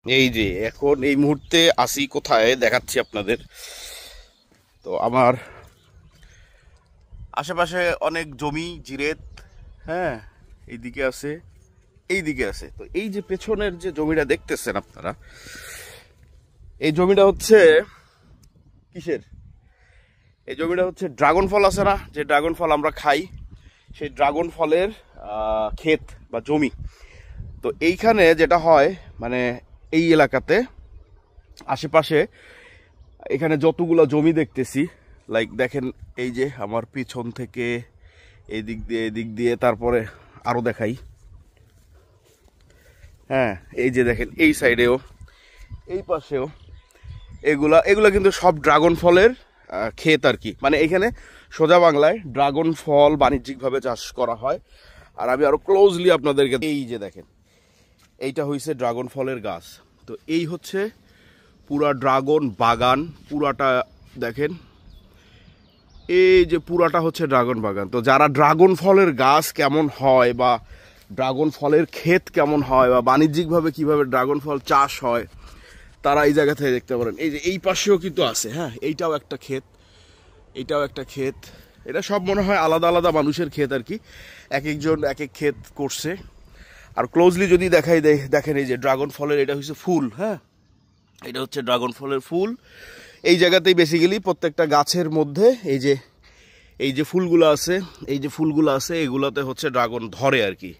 এই যে এখন এই মুহূর্তে আসি কোথায় দেখাচ্ছি আপনাদের। তো আমার আশেপাশে অনেক জমি জিরেত, হ্যাঁ, এইদিকে আছে, এইদিকে আছে। তো এই যে পেছনের যে জমিটা দেখতেছেন আপনারা, এই জমিটা হচ্ছে কিসের? এই জমিটা হচ্ছে ড্রাগন ফল আছে না, যে ড্রাগন ফল আমরা খাই, সেই ড্রাগন ফলের ক্ষেত বা জমি। তো এইখানে যেটা হয়, মানে এই এলাকাতে আশেপাশে এখানে যতগুলো জমি দেখতেছি, লাইক দেখেন এই যে আমার পিছন থেকে এই দিক দিয়ে তারপরে আরও দেখাই, হ্যাঁ, এই যে দেখেন এই সাইডেও, এই পাশেও, এগুলা এগুলা কিন্তু সব ড্রাগন ফলের ক্ষেত আর কি। মানে এখানে সোজা বাংলায় ড্রাগন ফল বাণিজ্যিকভাবে চাষ করা হয়। আর আমি আরো ক্লোজলি আপনাদেরকে, এই যে দেখেন এইটা হইছে ড্রাগন ফলের গাছ। তো এই হচ্ছে পুরা ড্রাগন বাগান, পুরাটা দেখেন, এই যে পুরাটা হচ্ছে ড্রাগন বাগান। তো যারা ড্রাগন ফলের গাছ কেমন হয় বা ড্রাগন ফলের ক্ষেত কেমন হয় বা বাণিজ্যিকভাবে কিভাবে ড্রাগন ফল চাষ হয়, তারা এই জায়গা থেকে দেখতে পারেন। এই যে এই পাশেও কিন্তু আছে, হ্যাঁ, এইটাও একটা ক্ষেত, এইটাও একটা ক্ষেত। এটা সব মনে হয় আলাদা আলাদা মানুষের ক্ষেত আর কি, এক একজন এক এক ক্ষেত করছে। আর ক্লোজলি যদি দেখাই দেখেন এই যে ড্রাগন ফলের এটা হচ্ছে ফুল, হ্যাঁ, এটা হচ্ছে ড্রাগন ফলের ফুল। এই জায়গাতেই বেসিক্যালি প্রত্যেকটা গাছের মধ্যে এই যে ফুলগুলো আছে, এই যে ফুলগুলো আছে, এগুলোতে হচ্ছে ড্রাগন ধরে আর কি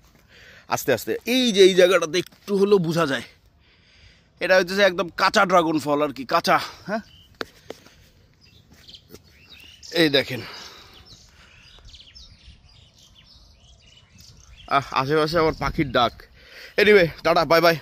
আস্তে আস্তে। এই যে এই জায়গাটাতে একটু হলেও বোঝা যায় এটা হচ্ছে একদম কাঁচা ড্রাগন ফল আর কি, কাঁচা, হ্যাঁ। এই দেখেন আশেপাশে আমার পাখির ডাক। Anyway, tata, bye bye.